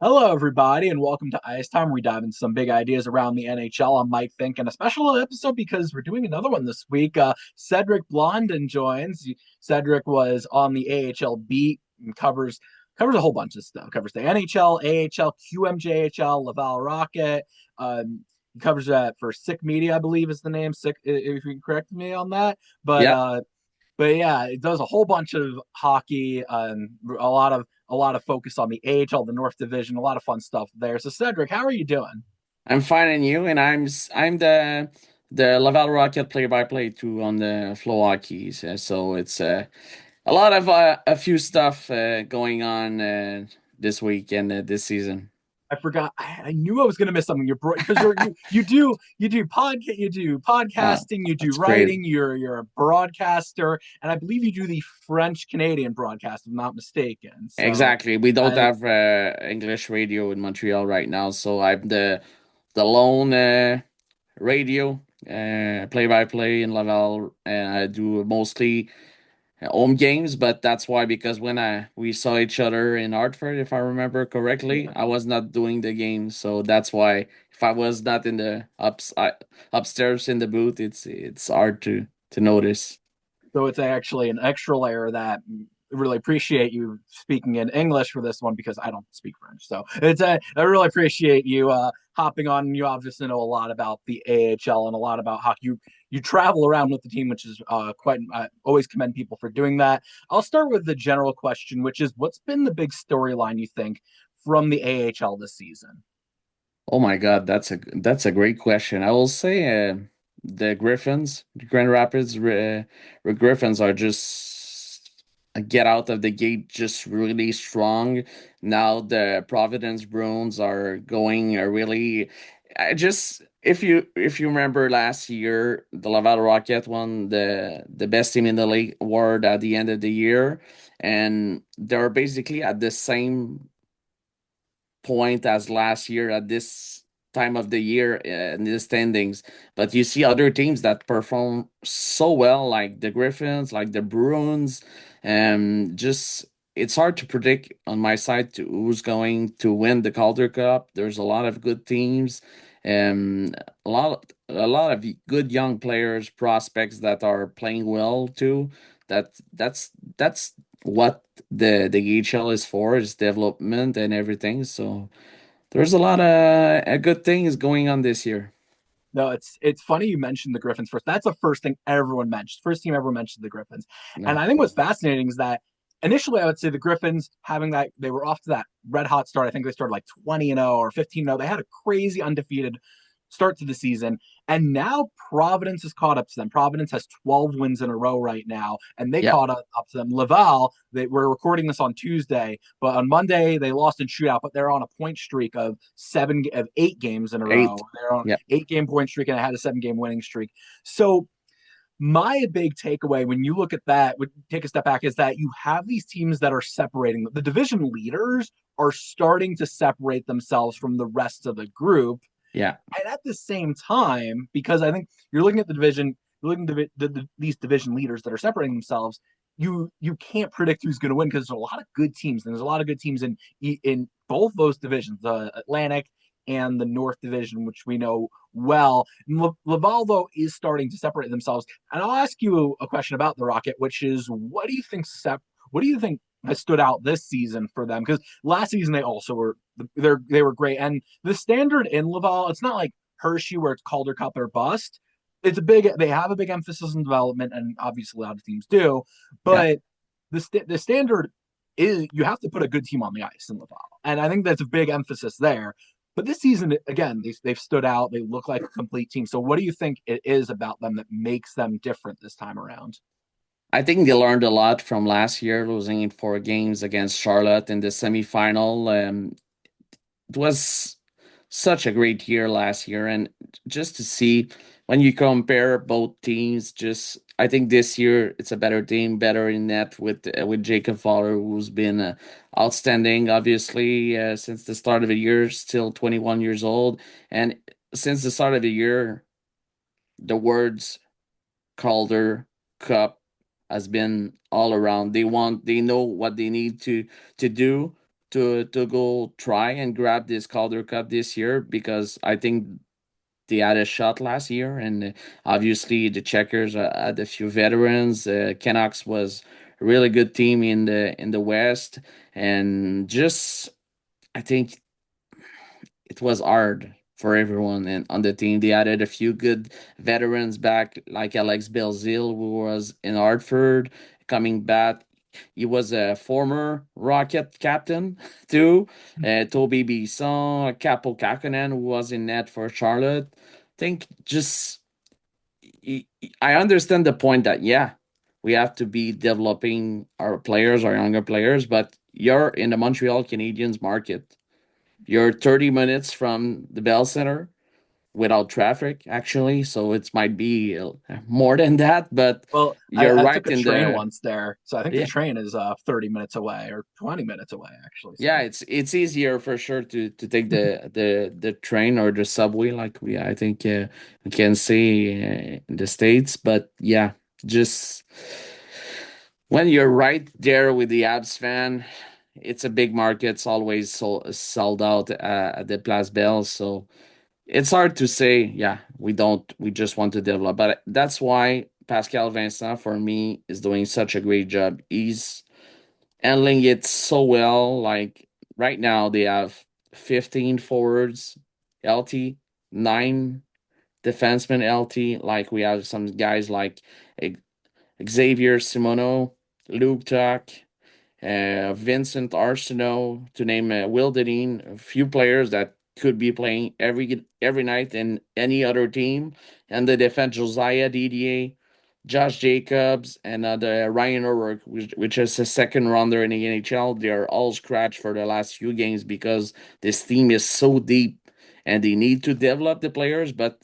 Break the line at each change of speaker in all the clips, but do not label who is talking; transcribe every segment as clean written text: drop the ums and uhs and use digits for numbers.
Hello, everybody, and welcome to Ice Time. We dive into some big ideas around the NHL. I'm Mike Fink, and a special episode because we're doing another one this week. Cédrik Blondin joins. Cédrik was on the AHL beat and covers a whole bunch of stuff. Covers the NHL, AHL, QMJHL, Laval Rocket. He covers that for Sick Media, I believe is the name. Sick, if you can correct me on that. But
Yep.
uh, but yeah, it does a whole bunch of hockey, a lot of focus on the AHL, the North Division, a lot of fun stuff there. So Cédrik, how are you doing?
I'm finding you, and I'm the Laval Rocket play-by-play too on the flow hockeys. So it's a lot of a few stuff going on this week and this season.
I forgot. I knew I was going to miss something. You're because you do podcasting, you do
That's crazy.
writing. You're a broadcaster, and I believe you do the French Canadian broadcast, if I'm not mistaken. So
Exactly. We don't
uh,
have English radio in Montreal right now, so I'm the lone radio play-by-play in Laval, and I do mostly home games, but that's why because when I we saw each other in Hartford, if I remember correctly,
yeah.
I was not doing the game, so that's why if I was not in the upstairs in the booth, it's hard to notice.
So it's actually an extra layer that really appreciate you speaking in English for this one because I don't speak French. So I really appreciate you hopping on. You obviously know a lot about the AHL and a lot about hockey. You travel around with the team, which is quite. I always commend people for doing that. I'll start with the general question, which is, what's been the big storyline you think from the AHL this season?
Oh my God, that's a great question. I will say the Griffins, the Grand Rapids Griffins are just get out of the gate just really strong. Now the Providence Bruins are going really. I just if you remember last year, the Laval Rocket won the best team in the league award at the end of the year, and they're basically at the same point as last year at this time of the year in the standings. But you see other teams that perform so well, like the Griffins, like the Bruins, and just it's hard to predict on my side to who's going to win the Calder Cup. There's a lot of good teams, and a lot of good young players, prospects that are playing well too. That's what the EHL is for, is development and everything. So there's a lot of good things going on this year.
No, it's funny you mentioned the Griffins first. That's the first thing everyone mentioned. First team everyone mentioned the Griffins. And
No.
I think what's fascinating is that initially I would say the Griffins having that they were off to that red hot start. I think they started like 20-0 or 15-0. They had a crazy undefeated start to the season. And now Providence has caught up to them. Providence has 12 wins in a row right now, and they
Yeah.
caught up to them. Laval, we're recording this on Tuesday, but on Monday they lost in shootout, but they're on a point streak of 8 games in a row.
Eight.
They're on
Yeah.
8 game point streak and I had a 7 game winning streak. So my big takeaway when you look at that, would take a step back, is that you have these teams that are separating. The division leaders are starting to separate themselves from the rest of the group.
Yeah.
And at the same time, because I think you're looking at the division, you're looking at these division leaders that are separating themselves. You can't predict who's going to win because there's a lot of good teams, and there's a lot of good teams in both those divisions, the Atlantic and the North Division, which we know well. Laval though is starting to separate themselves, and I'll ask you a question about the Rocket, which is, what do you think has stood out this season for them? Because last season they were great, and the standard in Laval, it's not like Hershey where it's Calder Cup or bust. They have a big emphasis on development, and obviously a lot of teams do,
Yeah.
but the standard is you have to put a good team on the ice in Laval, and I think that's a big emphasis there. But this season, again, they've stood out. They look like a complete team. So, what do you think it is about them that makes them different this time around?
I think they learned a lot from last year, losing in 4 games against Charlotte in the semifinal. It was such a great year last year, and just to see when you compare both teams, just I think this year it's a better team, better in net with Jacob Fowler, who's been outstanding, obviously since the start of the year, still 21 years old, and since the start of the year, the words Calder Cup has been all around. They know what they need to do to go try and grab this Calder Cup this year because I think they had a shot last year, and obviously the Checkers had a few veterans. Canucks was a really good team in the West, and just I think it was hard for everyone and on the team. They added a few good veterans back, like Alex Belzil, who was in Hartford, coming back. He was a former Rocket captain too. Toby Bisson, Capo Kakkonen, who was in net for Charlotte. I think just I understand the point that yeah, we have to be developing our players, our younger players, but you're in the Montreal Canadiens market. You're 30 minutes from the Bell Center without traffic, actually. So it might be more than that, but
Well,
you're
I took
right
a
in
train
the
once there, so I think the
yeah.
train is 30 minutes away or 20 minutes away actually.
Yeah,
So
it's easier for sure to take the train or the subway like we I think we can say in the States, but yeah, just when you're right there with the Abs fan, it's a big market. It's always sold out at the Place Bell, so it's hard to say, yeah, we don't, we just want to develop. But that's why Pascal Vincent, for me, is doing such a great job. He's handling it so well. Like right now, they have 15 forwards, LT, 9 defensemen, LT. Like we have some guys like Xavier Simoneau, Luke Tuck, Vincent Arsenault, to name Will Dedin, a few players that could be playing every night in any other team. And the defense, Josiah Didier, Josh Jacobs, and the Ryan O'Rourke, which is a second rounder in the NHL. They are all scratched for the last few games because this team is so deep and they need to develop the players, but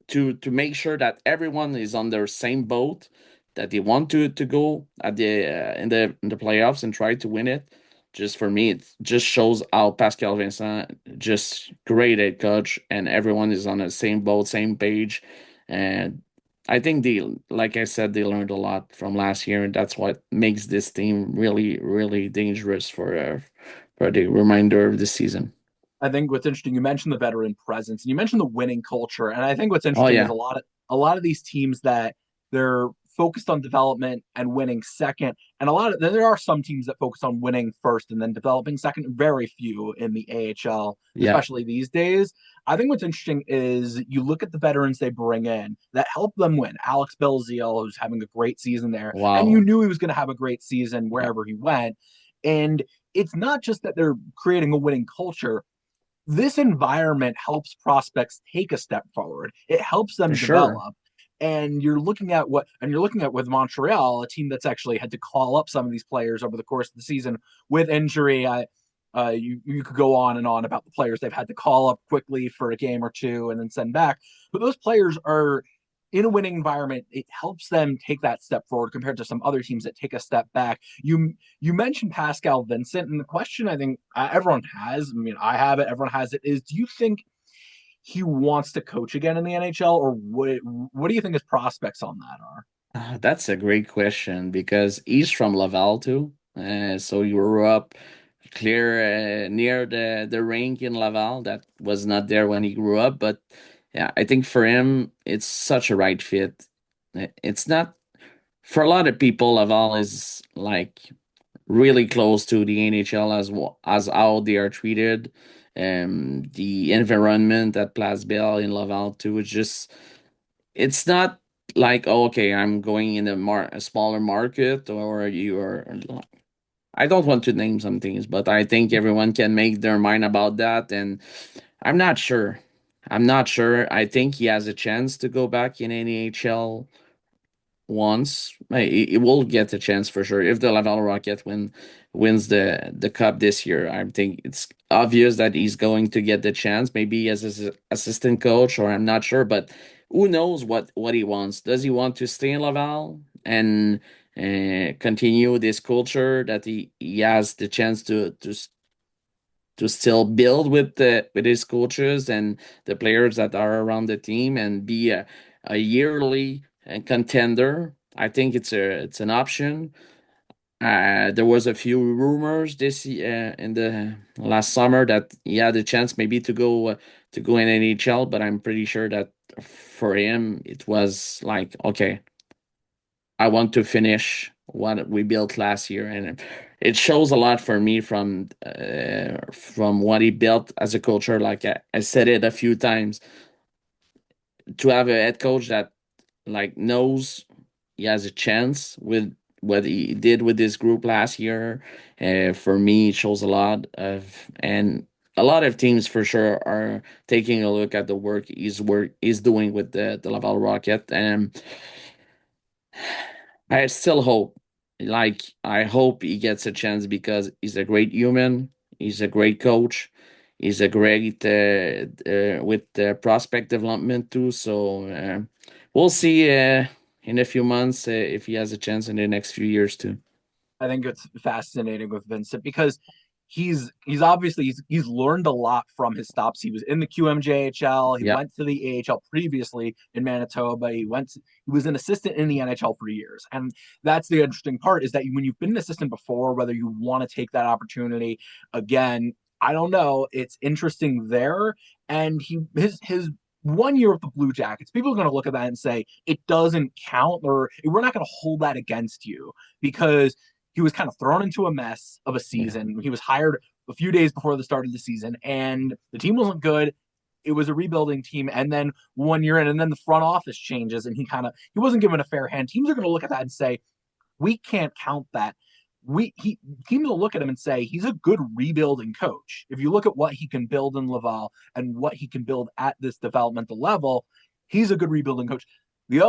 to make sure that everyone is on their same boat, that they want to go at the in the playoffs and try to win it. Just for me, it just shows how Pascal Vincent just great at coach, and everyone is on the same boat, same page, and I think they, like I said, they learned a lot from last year, and that's what makes this team really, really dangerous for the remainder of the season.
I think what's interesting, you mentioned the veteran presence and you mentioned the winning culture. And I think what's
Oh
interesting is
yeah,
a lot of these teams that they're focused on development and winning second. And a lot of there are some teams that focus on winning first and then developing second. Very few in the AHL,
yeah.
especially these days. I think what's interesting is you look at the veterans they bring in that help them win. Alex Belzile, who's having a great season there, and you
Wow.
knew he was going to have a great season
Yeah,
wherever he went. And it's not just that they're creating a winning culture, this environment helps prospects take a step forward. It helps
for
them
sure.
develop. And you're looking at with Montreal, a team that's actually had to call up some of these players over the course of the season with injury. You could go on and on about the players they've had to call up quickly for a game or two and then send back. But those players are in a winning environment. It helps them take that step forward compared to some other teams that take a step back. You mentioned Pascal Vincent, and the question I think everyone has, I mean, I have it, everyone has it, is do you think he wants to coach again in the NHL, or what do you think his prospects on that are?
That's a great question because he's from Laval too. So he grew up clear near the rink in Laval. That was not there when he grew up, but yeah, I think for him it's such a right fit. It's not for a lot of people. Laval is like really close to the NHL as how they are treated. The environment at Place Bell in Laval too. It's not like, oh, okay, I'm going in a smaller market, or you are. I don't want to name some things, but I think everyone can make their mind about that. And I'm not sure. I'm not sure. I think he has a chance to go back in NHL once. He will get a chance for sure if the Laval Rocket wins the cup this year. I think it's obvious that he's going to get the chance, maybe as his assistant coach, or I'm not sure, but who knows what he wants? Does he want to stay in Laval and continue this culture that he has the chance to still build with his coaches and the players that are around the team and be a yearly contender. I think it's an option. There was a few rumors this in the last summer that he had a chance maybe to go in NHL, but I'm pretty sure that for him it was like, okay, I want to finish what we built last year, and it shows a lot for me from what he built as a culture. Like I said it a few times, to have a head coach that like knows he has a chance with what he did with this group last year. For me, it shows a lot of, and a lot of teams for sure are taking a look at the work he's doing with the Laval Rocket, and I still hope, like I hope he gets a chance because he's a great human, he's a great coach. He's a great with prospect development too. So we'll see in a few months if he has a chance in the next few years too.
I think it's fascinating with Vincent because he's obviously he's learned a lot from his stops. He was in the QMJHL. He
Yeah,
went to the AHL previously in Manitoba. He was an assistant in the NHL for years, and that's the interesting part is that when you've been an assistant before, whether you want to take that opportunity again, I don't know. It's interesting there, and his 1 year with the Blue Jackets, people are going to look at that and say it doesn't count, or we're not going to hold that against you because he was kind of thrown into a mess of a
yeah,
season. He was hired a few days before the start of the season, and the team wasn't good. It was a rebuilding team, and then 1 year in, and then the front office changes, and he wasn't given a fair hand. Teams are going to look at that and say, we can't count that. Teams will look at him and say he's a good rebuilding coach. If you look at what he can build in Laval and what he can build at this developmental level, he's a good rebuilding coach. The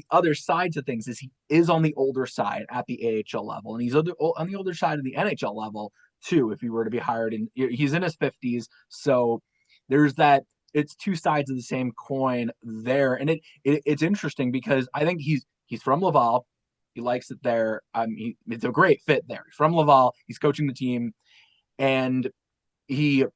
other sides of things is he is on the older side at the AHL level, and he's on the older side of the NHL level too. If he were to be hired, he's in his 50s, so there's that. It's two sides of the same coin there, and it's interesting because I think he's from Laval. He likes it there. It's a great fit there. He's from Laval. He's coaching the team, and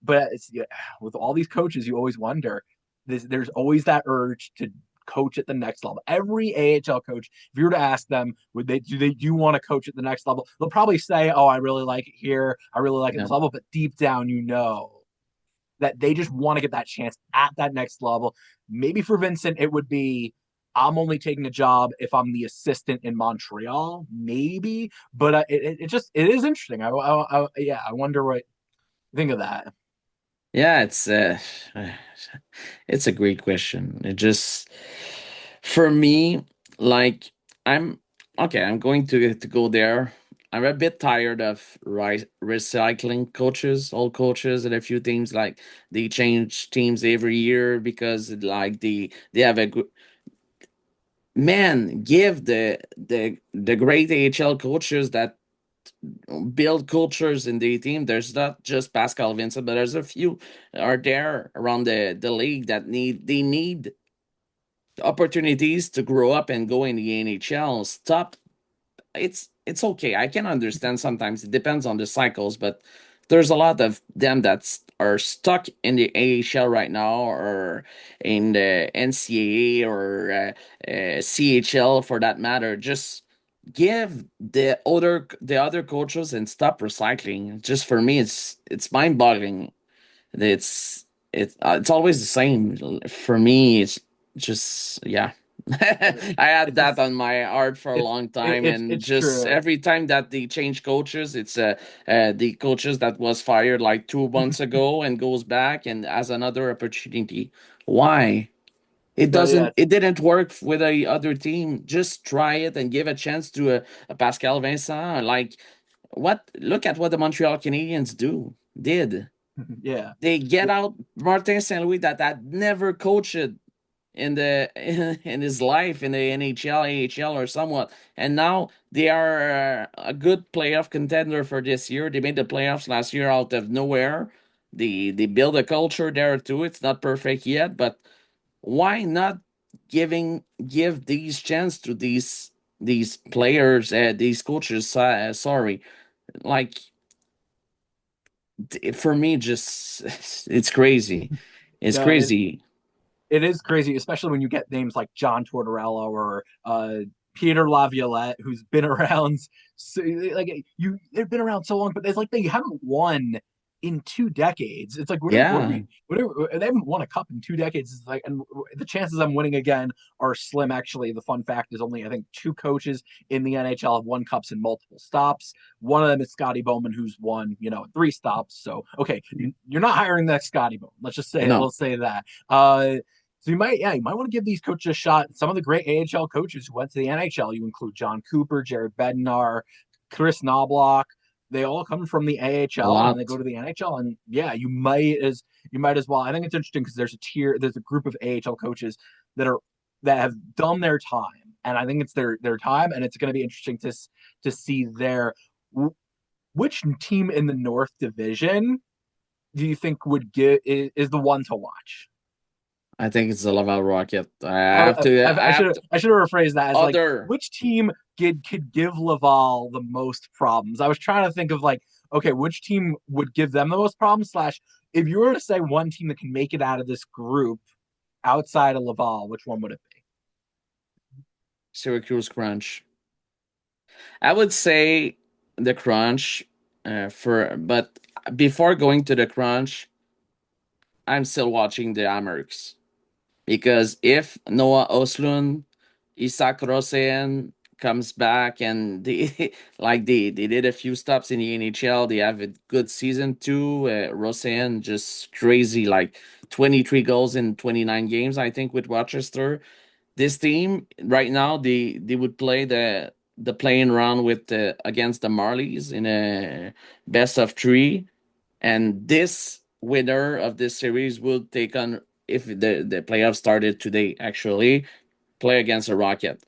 but yeah, with all these coaches, you always wonder. There's always that urge to coach at the next level. Every AHL coach, if you were to ask them, do you want to coach at the next level? They'll probably say, "Oh, I really like it here. I really like it
yeah.
this level." But deep down, you know that they just want to get that chance at that next level. Maybe for Vincent, it would be I'm only taking a job if I'm the assistant in Montreal, maybe. But it is interesting. Yeah, I wonder what you think of that.
Yeah, it's a great question. It just for me, like I'm okay, I'm going to go there. I'm a bit tired of recycling coaches, old coaches, and a few teams like they change teams every year because like they have a good man. Give the great AHL coaches that build cultures in the team. There's not just Pascal Vincent, but there's a few are there around the league that need opportunities to grow up and go in the NHL. Stop. It's okay. I can understand sometimes it depends on the cycles, but there's a lot of them that are stuck in the AHL right now or in the NCAA or CHL for that matter. Just give the other coaches and stop recycling. Just for me, it's mind boggling. It's it's always the same for me. It's just yeah. I had
It's
that
just
on my heart for a long time, and
it's
just
true.
every time that they change coaches, it's the coaches that was fired like 2 months ago and goes back and has another opportunity. Why?
No, yeah,
It didn't work with a other team. Just try it and give a chance to a Pascal Vincent. Like what? Look at what the Montreal Canadiens did.
yeah.
They get out Martin St. Louis that had never coached in the in his life in the NHL, AHL, or somewhat, and now they are a good playoff contender for this year. They made the playoffs last year out of nowhere. They build a culture there too. It's not perfect yet, but why not give these chance to these players, these coaches? Sorry, like for me, just it's crazy. It's
No,
crazy.
it is crazy, especially when you get names like John Tortorella or Peter Laviolette, who's been around, so, like they've been around so long, but it's like they haven't won in 2 decades. It's like
Yeah,
whatever they haven't won a cup in 2 decades. It's like, and the chances I'm winning again are slim. Actually, the fun fact is only I think two coaches in the NHL have won cups in multiple stops. One of them is Scotty Bowman, who's won, 3 stops. So okay, you're not hiring that Scotty Bowman. Let's just say it.
no,
We'll say that. So you might want to give these coaches a shot. Some of the great AHL coaches who went to the NHL, you include John Cooper, Jared Bednar, Chris Knobloch. They all come from the
a
AHL and they go
lot.
to the NHL. And yeah, you might as well. I think it's interesting because there's a group of AHL coaches that are that have done their time, and I think it's their time, and it's going to be interesting to see which team in the North Division do you think would get is the one to watch?
I think it's the Laval Rocket. I have to. I have to.
I should have rephrased that as like
Other
which team could give Laval the most problems. I was trying to think of like, okay, which team would give them the most problems? Slash, if you were to say one team that can make it out of this group outside of Laval, which one would it be?
Syracuse Crunch. I would say the Crunch. But before going to the Crunch, I'm still watching the Amherst because if Noah Oslund, Isak Rosen comes back and they they did a few stops in the NHL, they have a good season too. Rosen just crazy, like 23 goals in 29 games, I think, with Rochester. This team right now they would play the playing round with against the Marlies in a best of three, and this winner of this series will take on, if the playoffs started today, actually play against the Rocket.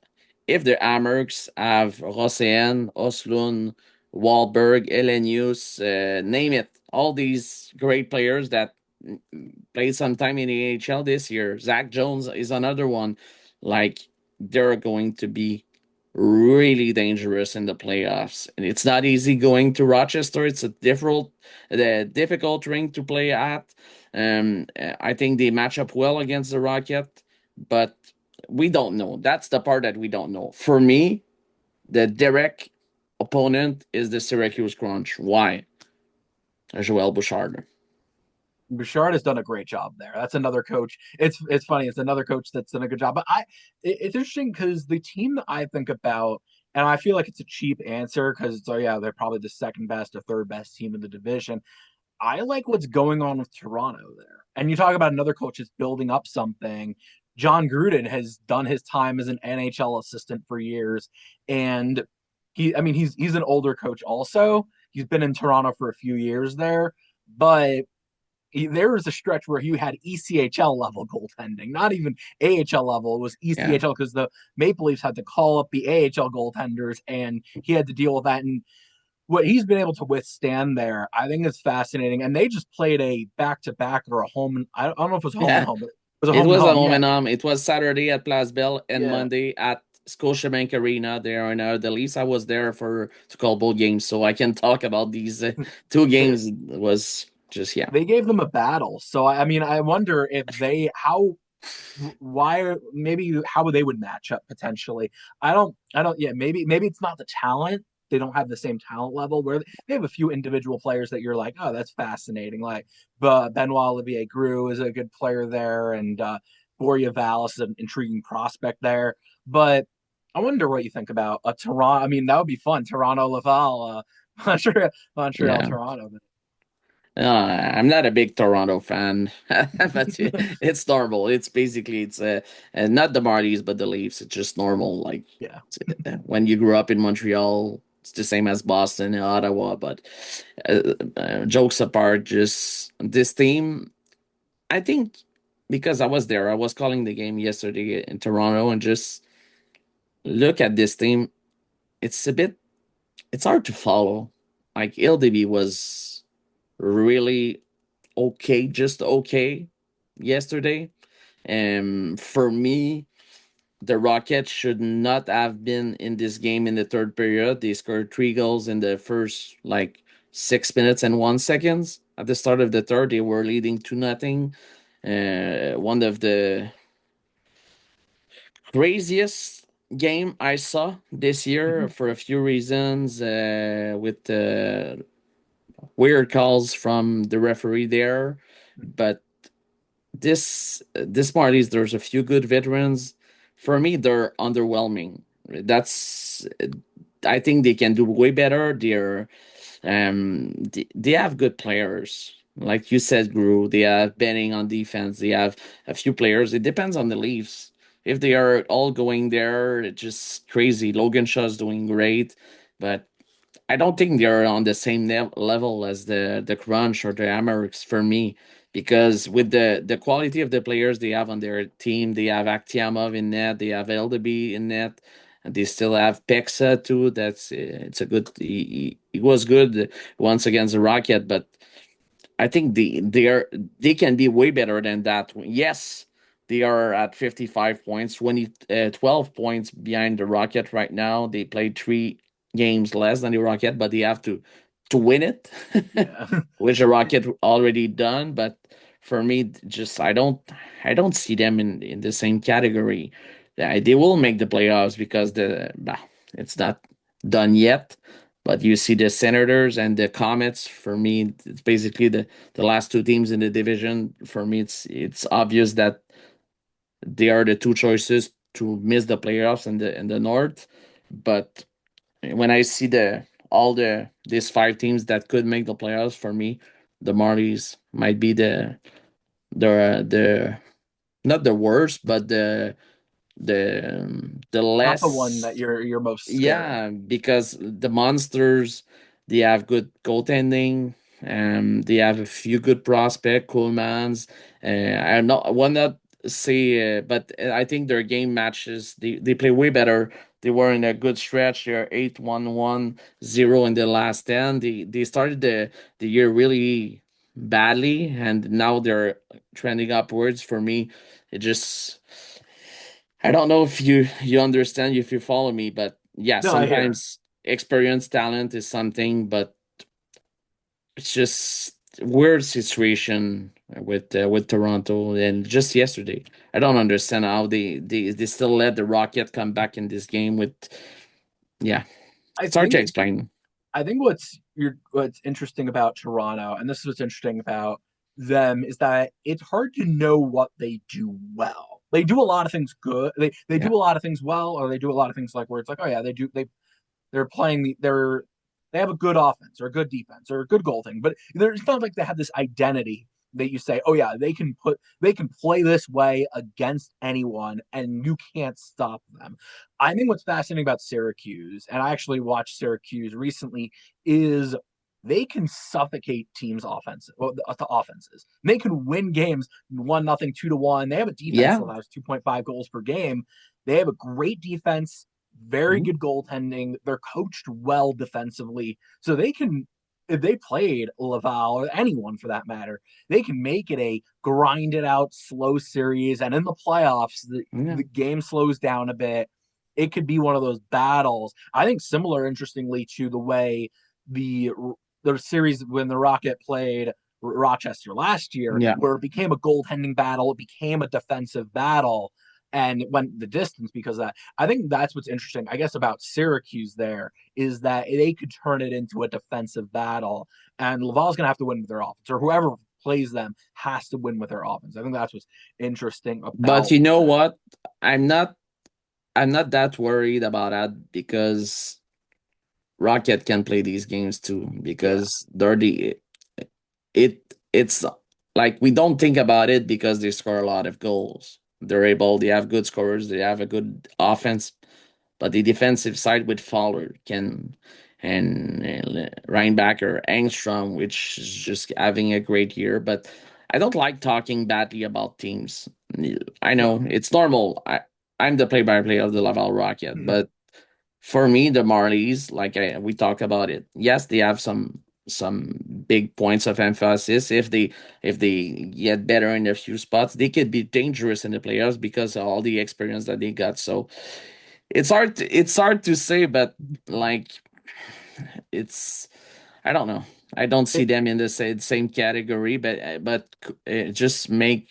If the Amerks have Rosén, Oslund, Wahlberg, Elenius, name it, all these great players that played some time in the AHL this year. Zach Jones is another one. Like, they're going to be really dangerous in the playoffs. And it's not easy going to Rochester. It's a difficult ring to play at. I think they match up well against the Rocket, but we don't know. That's the part that we don't know. For me, the direct opponent is the Syracuse Crunch. Why? Joel Bouchard.
Bouchard has done a great job there. That's another coach. It's funny. It's another coach that's done a good job. But it's interesting because the team that I think about, and I feel like it's a cheap answer because it's, oh yeah, they're probably the second best or third best team in the division. I like what's going on with Toronto there. And you talk about another coach that's building up something. John Gruden has done his time as an NHL assistant for years, and I mean, he's an older coach also. He's been in Toronto for a few years there, but there was a stretch where he had ECHL level goaltending, not even AHL level. It was
Yeah.
ECHL because the Maple Leafs had to call up the AHL goaltenders, and he had to deal with that. And what he's been able to withstand there, I think is fascinating. And they just played a back to back or a home. I don't know if it was home and
Yeah.
home, but it was a
It
home and
was a
home.
home
Yeah,
and home. It was Saturday at Place Bell and
yeah.
Monday at Scotiabank Arena. There and the least I was there for to call both games, so I can talk about these two games. It was just yeah,
They gave them a battle. So I mean, I wonder if they how why maybe how they would match up potentially. I don't yeah, maybe it's not the talent. They don't have the same talent level where they have a few individual players that you're like, oh, that's fascinating. Like, but Benoit Olivier Grew is a good player there, and Borja Vallis is an intriguing prospect there. But I wonder what you think about a Toronto. I mean, that would be fun. Toronto Laval, Montreal,
yeah.
Toronto.
I'm not a big Toronto fan, but it's normal. It's basically not the Marlies, but the Leafs. It's just normal. Like
Yeah,
when you grew up in Montreal, it's the same as Boston and Ottawa. But jokes apart, just this team. I think because I was there, I was calling the game yesterday in Toronto, and just look at this team. It's a bit. It's hard to follow. Like LDB was really okay, just okay yesterday. For me, the Rockets should not have been in this game in the third period. They scored 3 goals in the first like 6 minutes and 1 seconds. At the start of the third, they were leading 2-0. One of the craziest game I saw this year
Mhm.
for a few reasons, with the weird calls from the referee there, but this Marlies, there's a few good veterans. For me, they're underwhelming. That's I think they can do way better. They have good players. Like you said, Gru, they have betting on defense. They have a few players. It depends on the Leafs. If they are all going there, it's just crazy. Logan Shaw's doing great, but I don't think they're on the same level as the Crunch or the Amerks for me, because with the quality of the players they have on their team, they have Aktiamov in net, they have LDB in net, and they still have Pexa too. That's it's a good. He was good once against the Rocket, but I think they can be way better than that. Yes, they are at 55 points, 12 points behind the Rocket right now. They played 3 games less than the Rocket, but they have to win it,
Yeah.
which the Rocket already done. But for me, just I don't see them in the same category. Yeah, they will make the playoffs because it's not done yet. But you see the Senators and the Comets. For me, it's basically the last 2 teams in the division. For me, it's obvious that they are the two choices to miss the playoffs in the North. But when I see these 5 teams that could make the playoffs, for me, the Marlies might be the not the worst, but the
Not the one that
less.
you're most scared of.
Yeah, because the monsters, they have good goaltending. They have a few good prospect, Coolmans. I will not say, but I think their game matches. They play way better. They were in a good stretch. They're 8-1-1-0 in the last 10. They started the year really badly, and now they're trending upwards. For me, it just I don't know if you understand, if you follow me, but yeah,
No, I hear.
sometimes experience talent is something, but it's just weird situation with Toronto. And just yesterday, I don't understand how they still let the Rocket come back in this game with. Yeah,
I
it's hard to
think
explain.
I think what's interesting about Toronto, and this is what's interesting about them, is that it's hard to know what they do well. They do a lot of things good. They
Yeah,
do a lot of things well, or they do a lot of things like where it's like, oh yeah, they're playing they have a good offense or a good defense or a good goal thing, but it's not like they have this identity that you say, oh yeah, they can play this way against anyone and you can't stop them. I think what's fascinating about Syracuse, and I actually watched Syracuse recently, is they can suffocate teams' offense, well, the offenses. They can win games 1-0, 2-1. They have a defense that
yeah.
allows 2.5 goals per game. They have a great defense, very
Mhm.
good goaltending. They're coached well defensively, so they can. If they played Laval or anyone for that matter, they can make it a grind it out slow series. And in the playoffs,
Yeah,
the game slows down a bit. It could be one of those battles. I think similar, interestingly, to the way the the series when the Rocket played Rochester last year,
yeah.
where it became a goaltending battle, it became a defensive battle, and it went the distance because of that. I think that's what's interesting, I guess, about Syracuse there is that they could turn it into a defensive battle, and Laval's going to have to win with their offense, or whoever plays them has to win with their offense. I think that's what's interesting
But
about
you know
that.
what? I'm not. I'm not that worried about that because Rocket can play these games too
Yeah.
because they're the it's like we don't think about it because they score a lot of goals. They have good scorers, they have a good offense, but the defensive side with Fowler can and Reinbacker, Angstrom, which is just having a great year. But I don't like talking badly about teams. I
No.
know it's normal. I'm the play-by-play of the Laval Rocket,
Mhm.
but for me, the Marlies, like we talked about it. Yes, they have some big points of emphasis. If they get better in a few spots, they could be dangerous in the playoffs because of all the experience that they got. So it's hard to say, but like it's I don't know. I don't see
It,
them in the same category, but just make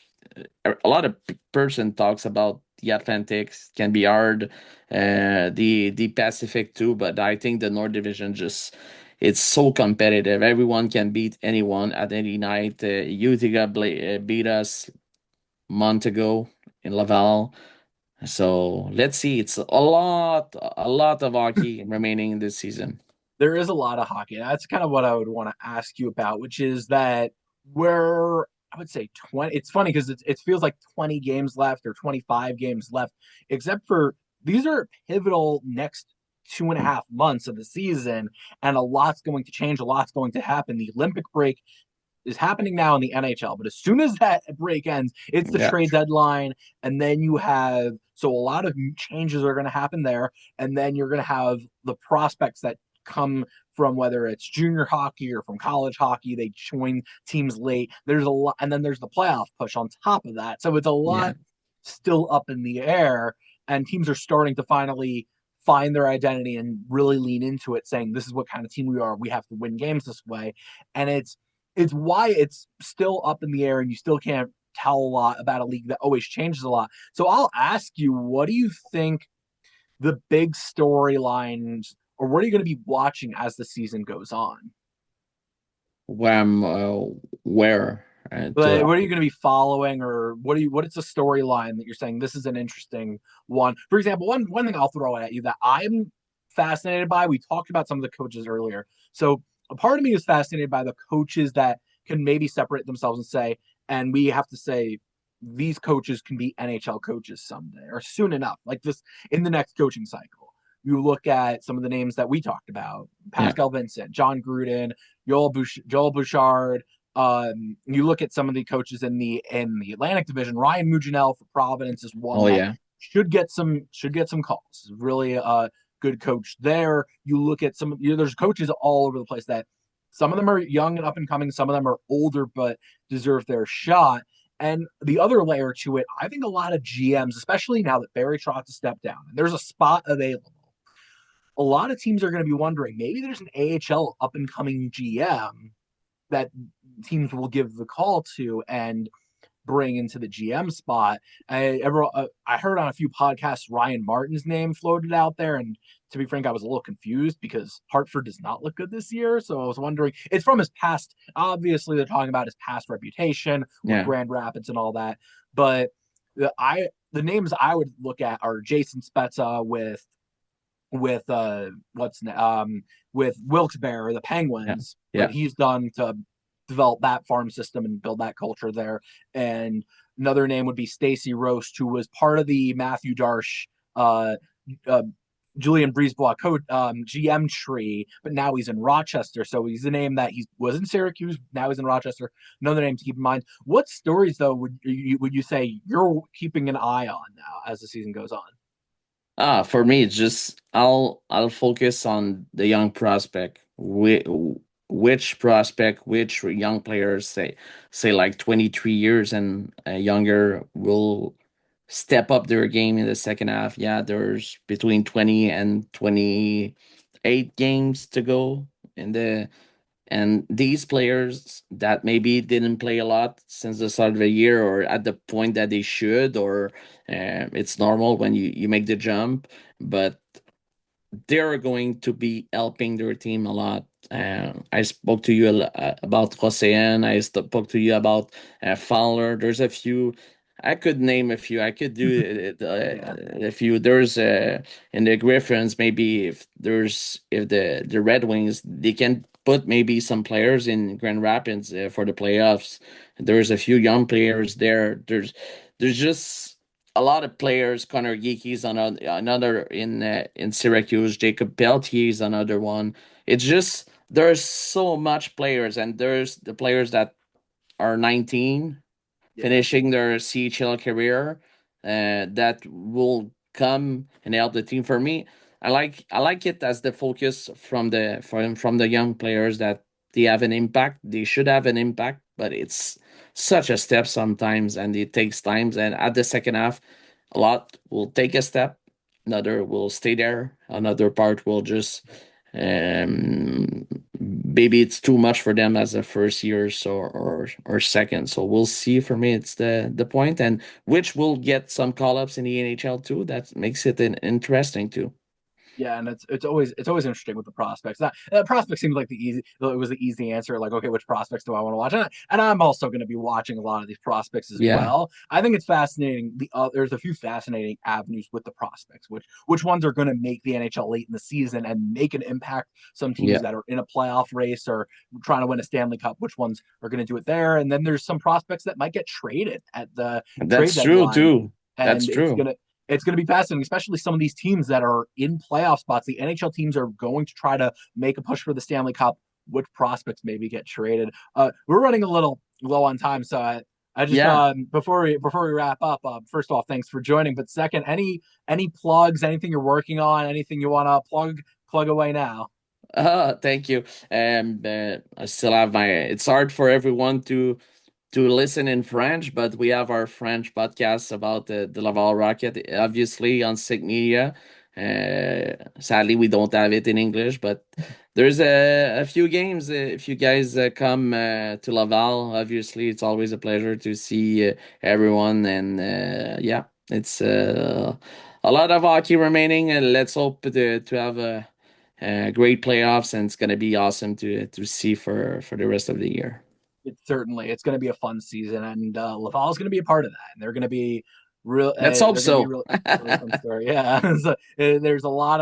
a lot of person talks about the Atlantic can be hard, the Pacific too. But I think the North Division just it's so competitive. Everyone can beat anyone at any night. Utica beat us month ago in Laval. So let's see. It's a lot of hockey remaining this season.
There is a lot of hockey. That's kind of what I would want to ask you about, which is that where I would say 20. It's funny because it feels like 20 games left or 25 games left, except for these are pivotal next 2.5 months of the season, and a lot's going to change. A lot's going to happen. The Olympic break is happening now in the NHL. But as soon as that break ends, it's the
Yeah,
trade deadline, and then you have so a lot of changes are going to happen there, and then you're going to have the prospects that come from whether it's junior hockey or from college hockey. They join teams late. There's a lot, and then there's the playoff push on top of that. So it's a
yeah,
lot still up in the air, and teams are starting to finally find their identity and really lean into it, saying this is what kind of team we are. We have to win games this way, and it's why it's still up in the air and you still can't tell a lot about a league that always changes a lot. So I'll ask you, what do you think the big storylines or what are you going to be watching as the season goes on?
when where
But
to
what are you going to be following or what is the storyline that you're saying this is an interesting one? For example, one thing I'll throw at you that I'm fascinated by, we talked about some of the coaches earlier. So a part of me is fascinated by the coaches that can maybe separate themselves and say, and we have to say these coaches can be NHL coaches someday or soon enough, like this in the next coaching cycle. You look at some of the names that we talked about:
yeah.
Pascal Vincent, John Gruden, Joel Bouchard. You look at some of the coaches in the Atlantic Division. Ryan Muginel for Providence is one
Oh
that
yeah,
should get some calls. Really a good coach there. You look at there's coaches all over the place that some of them are young and up and coming, some of them are older but deserve their shot. And the other layer to it, I think a lot of GMs, especially now that Barry Trotz has stepped down and there's a spot available, a lot of teams are going to be wondering maybe there's an AHL up and coming GM that teams will give the call to and bring into the GM spot. I heard on a few podcasts Ryan Martin's name floated out there, and to be frank, I was a little confused because Hartford does not look good this year. So I was wondering, it's from his past. Obviously, they're talking about his past reputation with
yeah.
Grand Rapids and all that, but the names I would look at are Jason Spezza with what's with Wilkes-Barre, the
Yeah,
Penguins, what
yeah.
he's done to develop that farm system and build that culture there. And another name would be Stacy Roast, who was part of the Matthew Darsh, uh, uh, Julian Brisebois GM tree, but now he's in Rochester. So he's a name that he was in Syracuse. Now he's in Rochester. Another name to keep in mind. What stories though would you say you're keeping an eye on now as the season goes on?
For me, it's just I'll focus on the young prospect. Which prospect, which young players say like 23 years and younger will step up their game in the second half. Yeah, there's between 20 and 28 games to go in the and these players that maybe didn't play a lot since the start of the year or at the point that they should, or it's normal when you make the jump, but they're going to be helping their team a lot. I spoke to you about Roséen. I spoke to you about Fowler. There's a few. I could name a few. I could do
Yeah.
a few. There's in the Griffins. Maybe if the Red Wings they can put maybe some players in Grand Rapids for the playoffs. There's a few young players there. There's just a lot of players. Connor Geeky's another in Syracuse. Jacob Peltier's another one. It's just there's so much players, and there's the players that are 19
Yeah.
finishing their CHL career that will come and help the team. For me, I like it as the focus from the young players that they have an impact. They should have an impact, but it's such a step sometimes, and it takes times. And at the second half, a lot will take a step, another will stay there, another part will just um, maybe it's too much for them as a first year or second. So we'll see. For me, it's the point, and which will get some call ups in the NHL too. That makes it interesting too.
Yeah, and it's always interesting with the prospects. That prospect seems like it was the easy answer. Like, okay, which prospects do I want to watch? And I'm also going to be watching a lot of these prospects as
Yeah,
well. I think it's fascinating. There's a few fascinating avenues with the prospects, which ones are going to make the NHL late in the season and make an impact. Some teams
yeah,
that are in a playoff race or trying to win a Stanley Cup, which ones are going to do it there? And then there's some prospects that might get traded at the trade
that's true
deadline,
too. That's
and
true.
it's going to be fascinating, especially some of these teams that are in playoff spots. The NHL teams are going to try to make a push for the Stanley Cup. Which prospects maybe get traded? We're running a little low on time, so I just
Yeah.
before we wrap up, first of all, thanks for joining. But second, any plugs, anything you're working on, anything you want to plug away now?
Thank you. I still have my. It's hard for everyone to listen in French, but we have our French podcast about the Laval Rocket, obviously on Sick Media. Sadly, we don't have it in English, but there's a few games. If you guys come to Laval, obviously, it's always a pleasure to see everyone. And yeah, it's a lot of hockey remaining, and let's hope to have a great playoffs, and it's going to be awesome to see for the rest of the year.
It's going to be a fun season, and Laval is going to be a part of that, and they're going to be
Let's hope
they're going to be
so.
really fun story. Yeah, so, there's a lot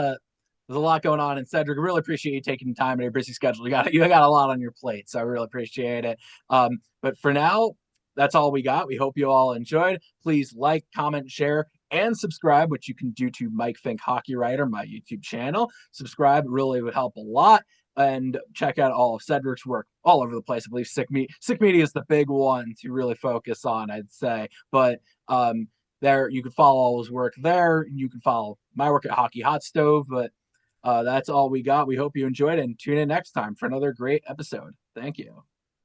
going on, and Cédrik, I really appreciate you taking time in your busy schedule. You got a lot on your plate, so I really appreciate it. But for now, that's all we got. We hope you all enjoyed. Please like, comment, share, and subscribe, which you can do to Mike Fink Hockey Writer, my YouTube channel. Subscribe really would help a lot, and check out all of Cédrik's work all over the place. I believe Sick Media is the big one to really focus on, I'd say. But there you can follow all his work there. You can follow my work at Hockey Hot Stove. But that's all we got. We hope you enjoyed it, and tune in next time for another great episode. Thank you.